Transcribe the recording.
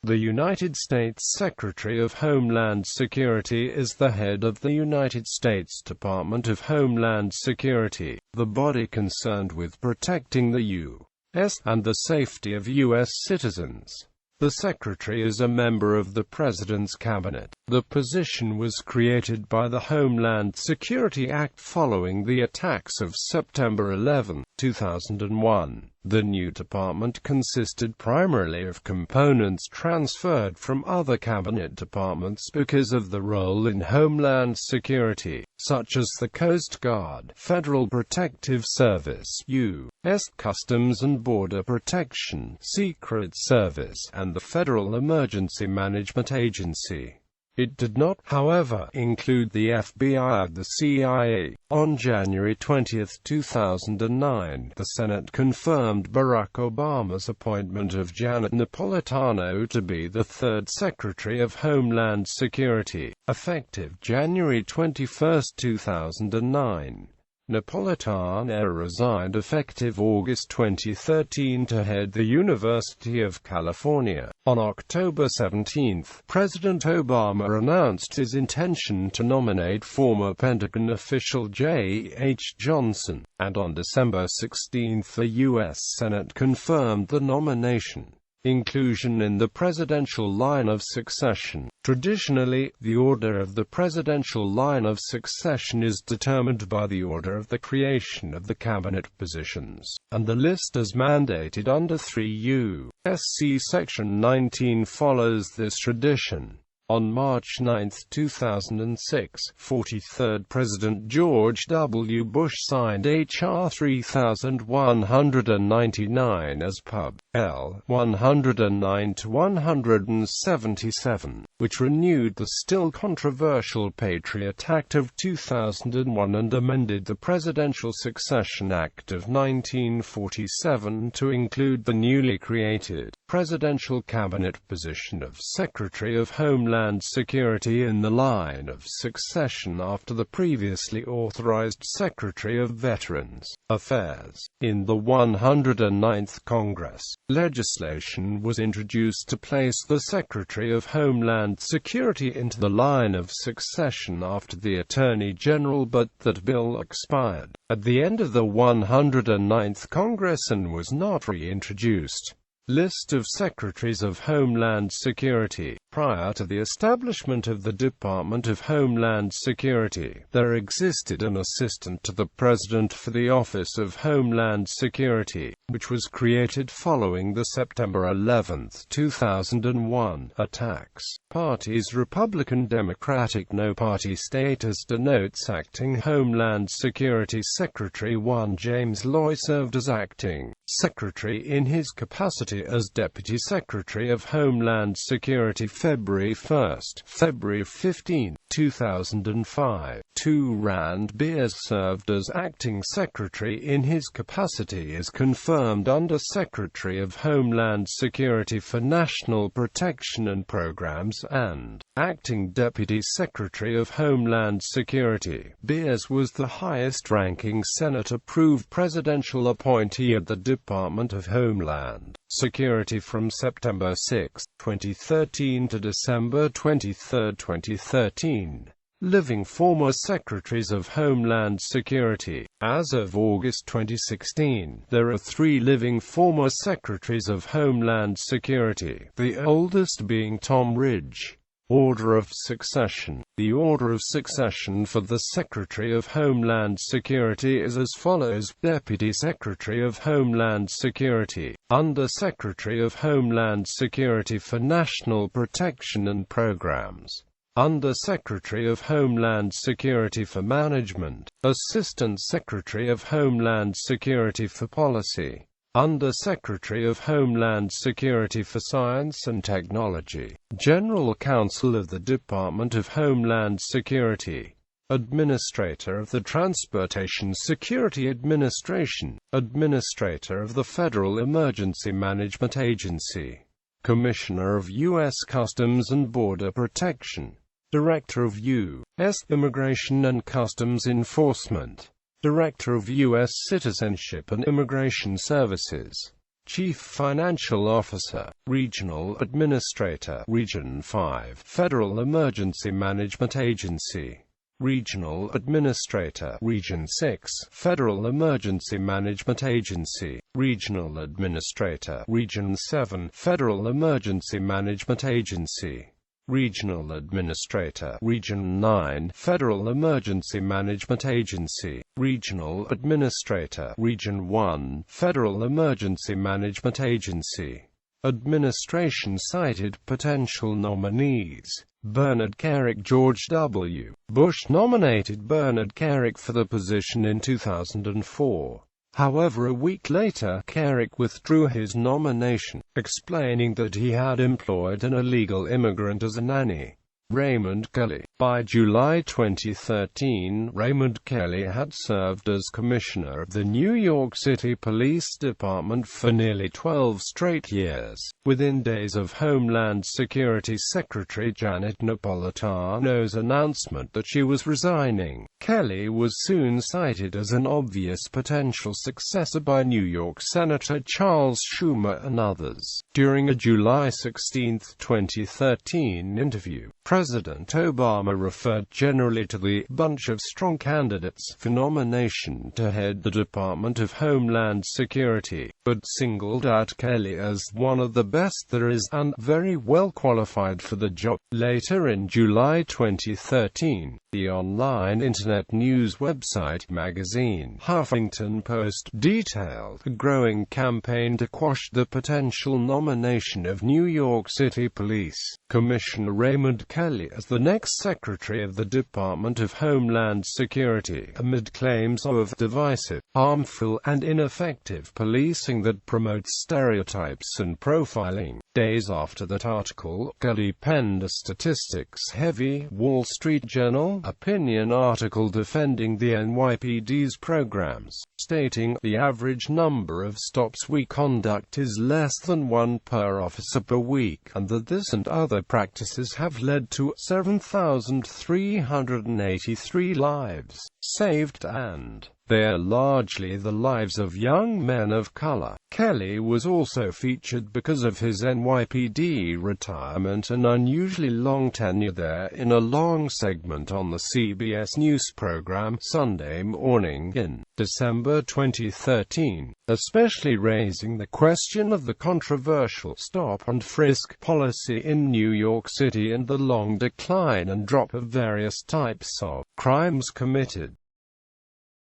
The United States Secretary of Homeland Security is the head of the United States Department of Homeland Security, the body concerned with protecting the U.S. and the safety of U.S. citizens. The Secretary is a member of the President's Cabinet. The position was created by the Homeland Security Act following the attacks of September 11, 2001. The new department consisted primarily of components transferred from other cabinet departments because of the role in Homeland Security, such as the Coast Guard, Federal Protective Service, U.S. Customs and Border Protection, Secret Service, and the Federal Emergency Management Agency. It did not, however, include the FBI or the CIA. On January 20, 2009, the Senate confirmed Barack Obama's appointment of Janet Napolitano to be the third Secretary of Homeland Security, effective January 21, 2009. Napolitano resigned effective August 2013 to head the University of California. On October 17, President Obama announced his intention to nominate former Pentagon official J.H. Johnson, and on December 16 the U.S. Senate confirmed the nomination. Inclusion in the presidential line of succession. Traditionally, the order of the presidential line of succession is determined by the order of the creation of the cabinet positions, and the list as mandated under 3 U.S.C. Section 19 follows this tradition. On March 9, 2006, 43rd President George W. Bush signed H.R. 3199 as Pub. L. 109-177, which renewed the still controversial Patriot Act of 2001 and amended the Presidential Succession Act of 1947 to include the newly created presidential cabinet position of Secretary of Homeland Security in the line of succession after the previously authorized Secretary of Veterans Affairs. In the 109th Congress, legislation was introduced to place the Secretary of Homeland Security into the line of succession after the Attorney General, but that bill expired at the end of the 109th Congress and was not reintroduced. List of Secretaries of Homeland Security. Prior to the establishment of the Department of Homeland Security, there existed an assistant to the President for the Office of Homeland Security, which was created following the September 11, 2001 attacks. Parties: Republican, Democratic. No party status denotes acting Homeland Security Secretary. 1. James Loy served as acting Secretary in his capacity as Deputy Secretary of Homeland Security February 1, February 15, 2005. 2. Rand Beers served as acting Secretary in his capacity as confirmed under Secretary of Homeland Security for National Protection and Programs and acting Deputy Secretary of Homeland Security. Beers was the highest-ranking Senate-approved presidential appointee at the Department of Homeland Security from September 6, 2013 to December 23, 2013. Living former Secretaries of Homeland Security. As of August 2016, there are 3 living former Secretaries of Homeland Security, the oldest being Tom Ridge. Order of succession. The order of succession for the Secretary of Homeland Security is as follows: Deputy Secretary of Homeland Security, Under Secretary of Homeland Security for National Protection and Programs, Under Secretary of Homeland Security for Management, Assistant Secretary of Homeland Security for Policy, Under Secretary of Homeland Security for Science and Technology, General Counsel of the Department of Homeland Security, Administrator of the Transportation Security Administration, Administrator of the Federal Emergency Management Agency, Commissioner of U.S. Customs and Border Protection, Director of U.S. Immigration and Customs Enforcement, Director of U.S. Citizenship and Immigration Services, Chief Financial Officer, Regional Administrator, Region 5, Federal Emergency Management Agency. Regional Administrator, Region 6, Federal Emergency Management Agency. Regional Administrator, Region 7, Federal Emergency Management Agency. Regional Administrator, Region 9, Federal Emergency Management Agency. Regional Administrator, Region 1, Federal Emergency Management Agency. Administration cited potential nominees. Bernard Kerik. George W. Bush nominated Bernard Kerik for the position in 2004. However, a week later, Kerik withdrew his nomination, explaining that he had employed an illegal immigrant as a nanny. Raymond Kelly. By July 2013, Raymond Kelly had served as Commissioner of the New York City Police Department for nearly 12 straight years. Within days of Homeland Security Secretary Janet Napolitano's announcement that she was resigning, Kelly was soon cited as an obvious potential successor by New York Senator Charles Schumer and others. During a July 16, 2013 interview, President Obama referred generally to the bunch of strong candidates for nomination to head the Department of Homeland Security, but singled out Kelly as one of the best there is and very well qualified for the job. Later in July 2013, the online internet news website magazine Huffington Post detailed a growing campaign to quash the potential nomination of New York City Police Commissioner Raymond Kelly as the next Secretary of the Department of Homeland Security, amid claims of divisive, harmful, and ineffective policing that promotes stereotypes and profiling. Days after that article, Kelly penned a statistics-heavy Wall Street Journal opinion article defending the NYPD's programs, stating, "The average number of stops we conduct is less than one per officer per week, and that this and other practices have led to 7,383 lives saved, and they are largely the lives of young men of color." Kelly was also featured because of his NYPD retirement and unusually long tenure there in a long segment on the CBS News program Sunday Morning in December 2013, especially raising the question of the controversial stop-and-frisk policy in New York City and the long decline and drop of various types of crimes committed.